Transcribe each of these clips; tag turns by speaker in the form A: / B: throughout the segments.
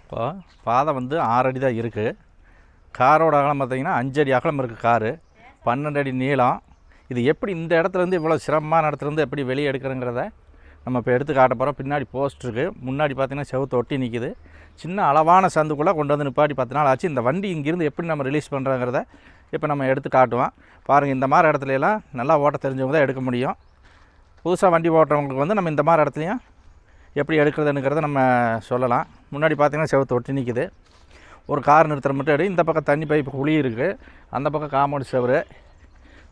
A: இப்போ பாதை வந்து 6 அடி தான் இருக்குது. காரோட அகலம் பார்த்திங்கன்னா 5 அடி அகலம் இருக்குது. காரு 12 அடி நீளம். இது எப்படி இந்த இடத்துலேருந்து இவ்வளோ சிரமமான இடத்துலேருந்து எப்படி வெளியே எடுக்கிறங்கிறத நம்ம இப்போ எடுத்து காட்ட போகிறோம். பின்னாடி போஸ்ட் இருக்குது, முன்னாடி பார்த்திங்கன்னா செவுத்து ஒட்டி நிற்கிது. சின்ன அளவான சந்துக்குள்ளே கொண்டு வந்து நிப்பாட்டி 10 நாள் ஆச்சு. இந்த வண்டி இங்கேருந்து எப்படி நம்ம ரிலீஸ் பண்ணுறோங்கிறத இப்போ நம்ம எடுத்து காட்டுவோம். பாருங்கள், இந்த மாதிரி இடத்துலையெல்லாம் நல்லா ஓட்ட தெரிஞ்சவங்க தான் எடுக்க முடியும். புதுசாக வண்டி ஓட்டுறவங்களுக்கு வந்து நம்ம இந்த மாதிரி இடத்துலையும் எப்படி எடுக்கிறதுங்கிறத நம்ம சொல்லலாம். முன்னாடி பார்த்திங்கன்னா செவுத்து ஒட்டி நிற்கிது. ஒரு கார் நிறுத்துற மட்டும் எடு. இந்த பக்கம் தண்ணி பைப்பு குழி இருக்குது, அந்த பக்கம் காம்பவுண்ட் செவரு.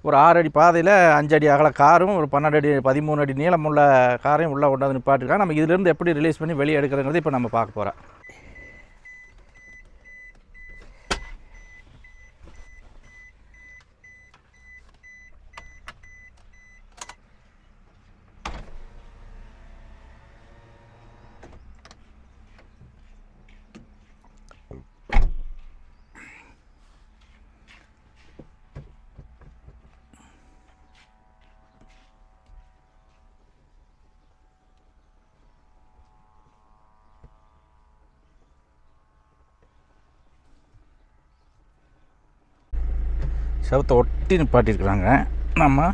A: ஒரு 6 அடி பாதையில் 5 அடி அகல காரும் ஒரு 12 அடி 13 அடி நீளமுள்ள காரையும் உள்ளே கொண்டு வந்து நிப்பாட்டிருக்காங்க. நம்ம இதிலேருந்து எப்படி ரிலீஸ் பண்ணி வெளியே எடுக்கிறதுங்கிறது இப்போ நம்ம பார்க்க போகிறோம். செவத்தை ஒட்டி நிப்பாட்டியிருக்கிறாங்க. நம்ம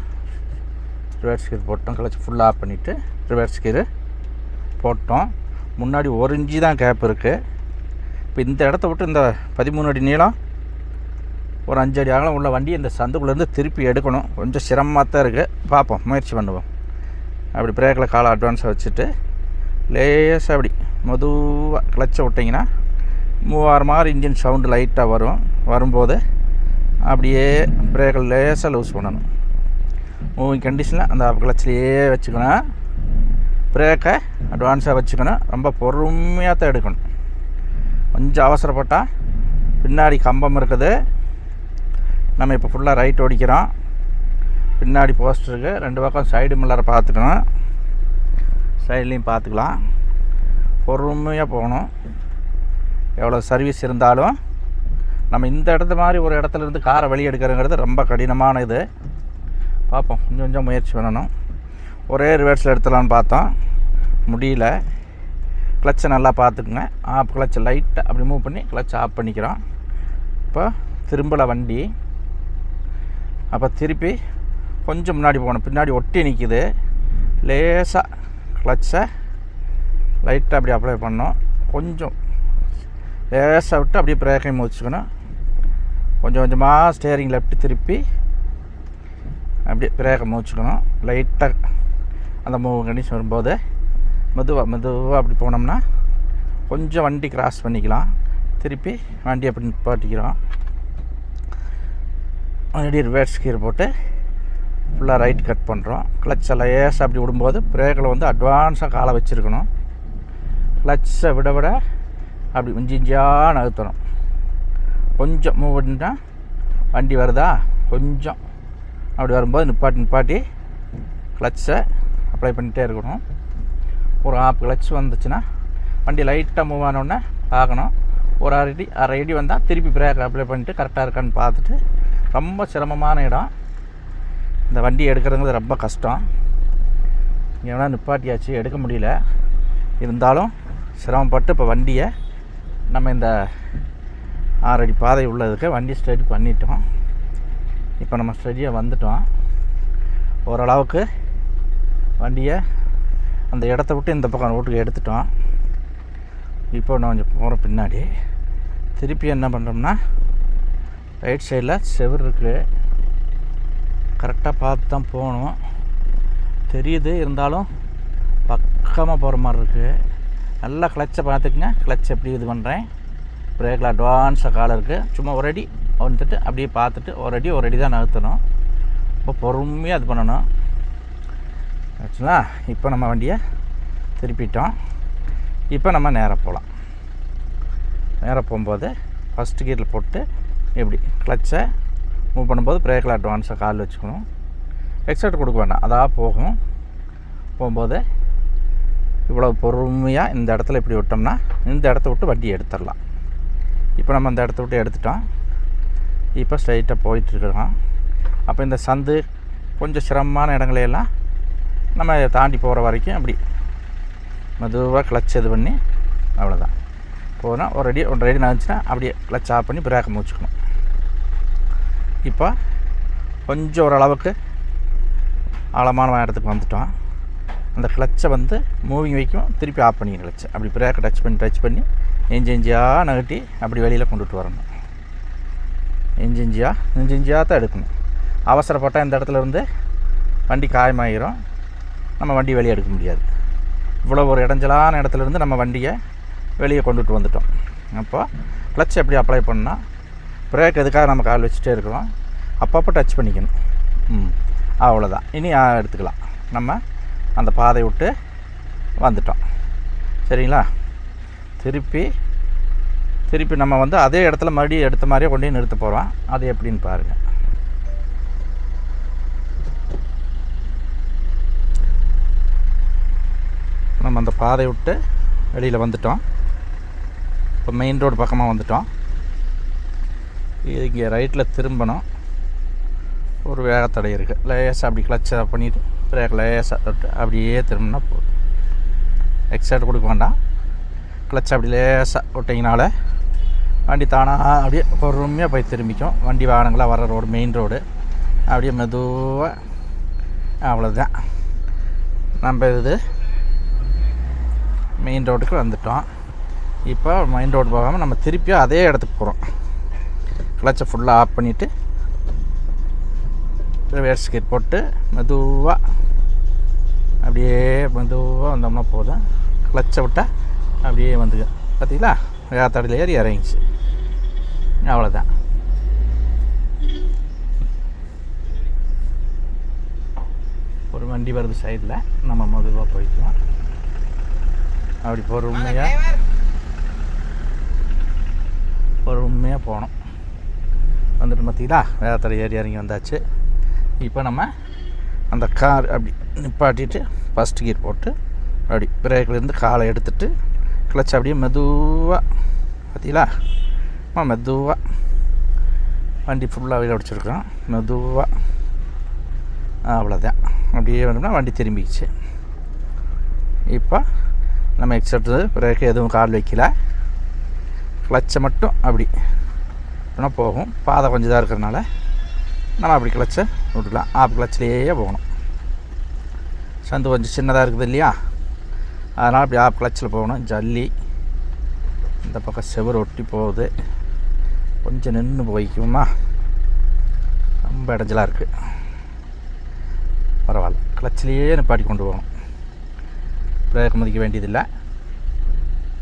A: ரிவர்ஸ் கீர் போட்டோம், கிளச்சி ஃபுல்லாக ஆஃப் பண்ணிவிட்டு ரிவர்ஸ் கீர் போட்டோம். முன்னாடி 1 இன்ச்சு தான் கேப் இருக்குது. இப்போ இந்த இடத்த விட்டு இந்த 13 அடி நீளம் ஒரு 5 அடி அகலம் உள்ள வண்டி இந்த சந்துக்குள்ளேருந்து திருப்பி எடுக்கணும். கொஞ்சம் சிரமமாக தான் இருக்குது. பார்ப்போம், முயற்சி பண்ணுவோம். அப்படி பிரேக்கில் காலை அட்வான்ஸாக வச்சுட்டு லேசாக அப்படி மெதுவாக கிளச்சை விட்டிங்கன்னா மூவாறு மாதிரி இன்ஜின் சவுண்டு லைட்டாக வரும். வரும்போது அப்படியே பிரேக்கில் லேசாக லூஸ் பண்ணணும். மூவிங் கண்டிஷனில் அந்த கிளச்சிலேயே வச்சுக்கணும். பிரேக்கை அட்வான்ஸாக வச்சுக்கணும். ரொம்ப பொறுமையாக தான் எடுக்கணும். கொஞ்சம் அவசரப்பட்டால் பின்னாடி கம்பம் இருக்குது. நம்ம இப்போ ஃபுல்லாக ரைட் ஓடிக்கிறோம். பின்னாடி போஸ்ட் இருக்குது. 2 பக்கம் சைடு மில்லரை பார்த்துக்கணும். சைட்லேயும் பார்த்துக்கலாம். பொறுமையாக போகணும். எவ்வளோ சர்வீஸ் இருந்தாலும் நம்ம இந்த இடத்து மாதிரி ஒரு இடத்துலேருந்து காரை வெளியே எடுக்கிறங்கிறது ரொம்ப கடினமான இது. பார்ப்போம், கொஞ்சம் கொஞ்சம் முயற்சி பண்ணணும். ஒரே ரிவர்ஸில் எடுத்துலான்னு பார்த்தோம், முடியல. கிளச்சை நல்லா பார்த்துக்குங்க. ஆஃப் கிளச்சை லைட்டாக அப்படி மூவ் பண்ணி கிளச்சை ஆஃப் பண்ணிக்கிறோம். இப்போ திரும்பலை வண்டி. அப்போ திருப்பி கொஞ்சம் முன்னாடி போகணும். பின்னாடி ஒட்டி நிற்கிது. லேசாக கிளச்சை லைட்டாக அப்படி அப்ளை பண்ணோம். கொஞ்சம் லேசாக விட்டு அப்படியே பிரேக்கையும் முடிச்சுக்கணும். கொஞ்சம் கொஞ்சமாக ஸ்டேரிங் லெஃப்ட் திருப்பி அப்படியே பிரேக்கை முடிச்சுக்கணும். லைட்டாக அந்த மூவ் கண்டிஷன் வரும்போது மெதுவாக அப்படி போனோம்னா கொஞ்சம் வண்டி கிராஸ் பண்ணிக்கலாம். திருப்பி வண்டி அப்படி நிப்பாட்டிக்கிறோம். மறுபடியும் ரிவர்ஸ் கீர் போட்டு ஃபுல்லாக ரைட் கட் பண்ணுறோம். கிளச்சை லேசாக அப்படி விடும்போது பிரேக்கில் வந்து அட்வான்ஸாக காலை வச்சுருக்கணும். கிளச்சை விட அப்படி இஞ்சிஞ்சாக நகர்த்தணும். கொஞ்சம் மூவ் பண்ணிட்டால் வண்டி வருதா, கொஞ்சம் அப்படி வரும்போது நிப்பாட்டி கிளச்சை அப்ளை பண்ணிகிட்டே இருக்கணும். ஒரு ஆஃப் கிளச் வந்துச்சுன்னா வண்டி லைட்டாக மூவ் ஆனோடனே பார்க்கணும். ஒரு அரை அடி வந்தால் திருப்பி பிரேக் அப்ளை பண்ணிவிட்டு கரெக்டாக இருக்கான்னு பார்த்துட்டு. ரொம்ப சிரமமான இடம். இந்த வண்டி எடுக்கிறதுங்கிறது ரொம்ப கஷ்டம். இங்கே வேணால் நிப்பாட்டியாச்சு, எடுக்க முடியல. இருந்தாலும் சிரமப்பட்டு இப்போ வண்டியை நம்ம இந்த 6 அடி பாதை உள்ளதுக்கு வண்டி ஸ்டடி பண்ணிட்டோம். இப்போ நம்ம ஸ்டடியாக வந்துட்டோம். ஓரளவுக்கு வண்டியை அந்த இடத்த விட்டு இந்த பக்கம் ரோட்டுக்கு எடுத்துட்டோம். இப்போ நான் கொஞ்சம் போகிறோம். பின்னாடி திருப்பி என்ன பண்ணுறோம்னா ரைட் சைடில் செவர் இருக்குது. கரெக்டாக பார்த்து தான் போகணும். தெரியுது, இருந்தாலும் பக்கமாக போகிற மாதிரி இருக்குது. நல்லா கிளச்சை பார்த்துக்குங்க. கிளச் எப்படி இது பண்ணுறேன். பிரேக்கில் அட்வான்ஸாக காலை இருக்குது. சும்மா ஒரு அடி வந்துட்டு அப்படியே பார்த்துட்டு ஒரு அடி தான் நகர்த்தணும். இப்போ பொறுமையாக இது பண்ணணும். ஆச்சுங்களா? இப்போ நம்ம வண்டியை திருப்பிட்டோம். இப்போ நம்ம நேராக போகலாம். நேராக போகும்போது ஃபஸ்ட்டு கீரில் போட்டு இப்படி கிளச்சை மூவ் பண்ணும்போது பிரேக்கில் அட்வான்ஸாக கால் வச்சுக்கணும். எக்ஸைட் கொடுக்க வேண்டாம், அதாக போகும்போது இவ்வளோ பொறுமையாக இந்த இடத்துல இப்படி விட்டோம்னா இந்த இடத்த விட்டு வண்டி எடுத்துடலாம். இப்போ நம்ம அந்த இடத்த விட்டு எடுத்துட்டோம். இப்போ ஸ்ட்ரைட்டாக போயிட்டுருக்குறோம். அப்போ இந்த சந்து கொஞ்சம் சிரமமான இடங்களையெல்லாம் நம்ம தாண்டி போகிற வரைக்கும் அப்படி மெதுவாக கிளச் இது பண்ணி அவ்வளோதான். போனால் ஒரு ரெடி நகர்ந்துச்சுன்னா அப்படியே கிளச் ஆஃப் பண்ணி பிரேக்கை முடிச்சுக்கணும். இப்போ கொஞ்சம் ஓரளவுக்கு ஆழமான இடத்துக்கு வந்துட்டோம். அந்த கிளச்சை வந்து மூவிங் வைக்கும், திருப்பி ஆஃப் பண்ணிக்கணும் கிளச்சை. அப்படி பிரேக்கை டச் பண்ணி இஞ்சியாக நகட்டி அப்படி வெளியில் கொண்டுட்டு வரணும். இஞ்சியாக தான் எடுக்கணும். அவசரப்பட்டால் இந்த இடத்துல இருந்து வண்டி காயமாயிரும், நம்ம வண்டி வெளியே எடுக்க முடியாது. இவ்வளோ ஒரு இடைஞ்சலான இடத்துலேருந்து நம்ம வண்டியை வெளியே கொண்டுட்டு வந்துட்டோம். அப்போ கிளச் எப்படி அப்ளை பண்ணால் பிரேக் எதுக்காக நம்ம கால் வச்சுட்டே இருக்கிறோம், அப்பப்போ டச் பண்ணிக்கணும். அவ்வளோதான். இனி எடுத்துக்கலாம். நம்ம அந்த பாதை விட்டு வந்துட்டோம். சரிங்களா? திருப்பி நம்ம வந்து அதே இடத்துல மறுபடியும் எடுத்த மாதிரியே கொண்டு போய் நிறுத்த போகிறோம். அது எப்படின்னு பாருங்கள். நம்ம அந்த பாதை விட்டு வெளியில் வந்துட்டோம். இப்போ மெயின் ரோடு பக்கமாக வந்துட்டோம். இங்கே ரைட்டில் திரும்பணும். ஒரு வேகத்தடை இருக்குது. லேசாக அப்படி கிளச்சை பண்ணிவிட்டு பிரேக் லேசாக தொட்டு அப்படியே திரும்பினா போதும். எக்ஸைட் கொடுக்க வேண்டாம். கிளச் அப்படி லேசாக விட்டிங்கனால வண்டி தானாக அப்படியே பொறுமையாக போய் திரும்பிக்கும். வண்டி வாகனங்களாக வர ரோடு மெயின் ரோடு அப்படியே மெதுவாக. அவ்வளோதான். நம்ம இது மெயின் ரோடுக்கு வந்துட்டோம். இப்போ மெயின் ரோடு போகாமல் நம்ம திருப்பியும் அதே இடத்துக்கு போகிறோம். கிளச்சை ஃபுல்லாக ஆஃப் பண்ணிவிட்டு ரிவர்ஸ் கியர் போட்டு மெதுவாக வந்தோம்னா போதும். கிளச்சை விட்டால் அப்படியே வந்துங்க. பார்த்தீங்களா? வேகத்தடையில் ஏறி இறங்கிச்சு. அவ்வளோதான். ஒரு வண்டி வருது சைடில், நம்ம மெதுவாக போய்க்கலாம். அப்படி பொறுமையாக போகணும். வந்துட்டு பார்த்தீங்களா? வேகத்தடை ஏறி இறங்கி வந்தாச்சு. இப்போ நம்ம அந்த கார் அப்படி நிப்பாட்டிட்டு ஃபஸ்ட் கியர் போட்டு அப்படி பிரேக்லேருந்து காலை எடுத்துகிட்டு கிளச் அப்படியே மெதுவாக பார்த்தீங்களா? மெதுவாக வண்டி ஃபுல்லாக வெளியில் அடிச்சிருக்கிறோம். மெதுவாக அவ்வளோதான். அப்படியே வந்தோம்னா வண்டி திரும்பிச்சு. இப்போ நம்ம எக்ஸட்ரு பிரேக்கு எதுவும் கால் வைக்கல. கிளச்சை மட்டும் அப்படி இன்னும் போகும். பாதை கொஞ்சம் இதாக இருக்கிறதுனால நம்ம அப்படி கிளச்சை விட்டுக்கலாம். ஆப் கிளச்சிலேயே போகணும். சந்து கொஞ்சம் சின்னதாக இருக்குது இல்லையா, அதனால் அப்படி ஆப் கிளச்சில் போகணும். ஜல்லி இந்த பக்கம் செவரு ஒட்டி போகுது. கொஞ்சம் நின்று போய்க்குமா, ரொம்ப இடைஞ்சலாக இருக்குது. பரவாயில்ல, கிளச்சிலேயே நிப்பாட்டி கொண்டு போகணும். பிரேக் மதிக்க வேண்டியதில்லை.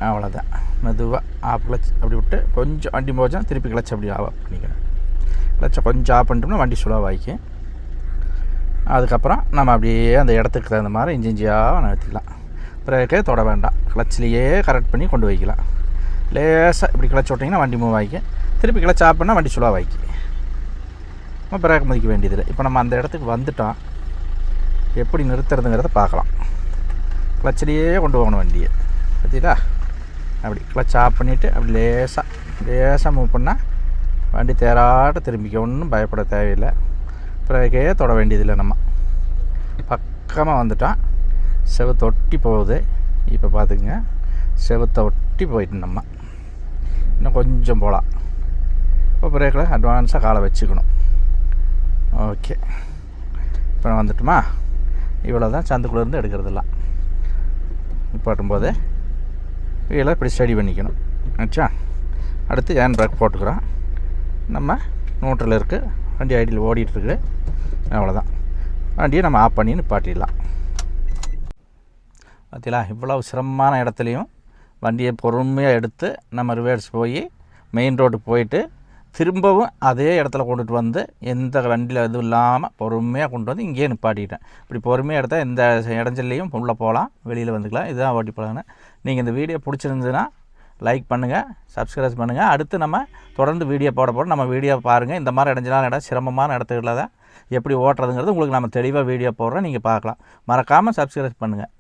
A: அவ்வளோதான். மெதுவாக ஆஃப் கிளச் அப்படி விட்டு கொஞ்சம் வண்டி போச்சா திருப்பி கிளச் அப்படி ஆஃப் பண்ணிக்கணும். கிளச்சை கொஞ்சம் ஆஃப் பண்ணிட்டோம்னா வண்டி சுலவாகிக்கும். அதுக்கப்புறம் நம்ம அப்படியே அந்த இடத்துக்கு தகுந்த மாதிரி இஞ்சியாக நிறுத்திக்கலாம். பிரேக்கே தொட வேண்டாம். கிளச்சிலேயே கரெக்ட் பண்ணி கொண்டு வைக்கலாம். லேசாக இப்படி கிளச் விட்டிங்கன்னா வண்டி மூவ் ஆகிக்கும். திருப்பி கிளச் ஆஃப் பண்ணால் வண்டி சுலவாகிக்கு. நம்ம பிரேக் மதிக்க வேண்டியதில்லை. இப்போ நம்ம அந்த இடத்துக்கு வந்துட்டோம். எப்படி நிறுத்துறதுங்கிறத பார்க்கலாம். கிளச்சிலேயே கொண்டு போகணும் வண்டியை. பார்த்தீங்களா? அப்படி கிளச் ஆஃப் பண்ணிவிட்டு அப்படி லேசாக மூவ் பண்ணால் வண்டி தேராட்ட திரும்பிக்க. ஒன்றும் பயப்பட தேவையில்லை. பிரேக்கே தொட வேண்டியதில்லை. நம்ம பக்கமாக வந்துட்டோம். செவத்தை ஒட்டி போகுது. இப்போ பார்த்துக்குங்க, செவத்தை ஒட்டி போயிட்டு நம்ம இன்னும் கொஞ்சம் போகலாம். இப்போ பிரேக்கில் அட்வான்ஸாக காலை வச்சுக்கணும். ஓகே, இப்போ வந்துட்டுமா? இவ்வளோ தான் சந்துக்குள்ளேருந்து எடுக்கிறதெல்லாம். நிப்பாட்டும் போது வீலை இப்படி ஸ்டடி பண்ணிக்கணும். ஆச்சா? அடுத்து ஹேண்ட் பிரேக் போட்டுக்கிறோம். நம்ம நியூட்ரல் இருக்குது, வண்டி ஐடியில் ஓடிட்டுருக்கு. அவ்வளோதான். வண்டியை நம்ம ஆஃப் பண்ணி நிப்பாட்டிடலாம். பார்த்தீங்களா? இவ்வளோ சிரமமான இடத்துலையும் வண்டியை பொறுமையாக எடுத்து நம்ம ரிவர்ஸ் போய் மெயின் ரோட்டுக்கு போயிட்டு திரும்பவும் அதே இடத்துல கொண்டுட்டு வந்து எந்த வண்டியில் எதுவும் இல்லாமல் பொறுமையாக கொண்டு வந்து இங்கேயே நிப்பாட்டிட்டேன். இப்படி பொறுமையாக எடுத்தால் எந்த இடஞ்சல்லையும் உள்ளே போகலாம், வெளியில் வந்துக்கலாம். இதுதான் ஓட்டி போகலான்னு. நீங்கள் இந்த வீடியோ பிடிச்சிருந்ததுன்னா லைக் பண்ணுங்கள், சப்ஸ்கிரைப் பண்ணுங்கள். அடுத்து நம்ம தொடர்ந்து வீடியோ போட நம்ம வீடியோ பாருங்கள். இந்த மாதிரி இடைஞ்சலான இடம், சிரமமான இடத்துல தான் எப்படி ஓட்டுறதுங்கிறது உங்களுக்கு நம்ம தெளிவாக வீடியோ போடுறோம், நீங்கள் பார்க்கலாம். மறக்காமல் சப்ஸ்கிரைப் பண்ணுங்கள்.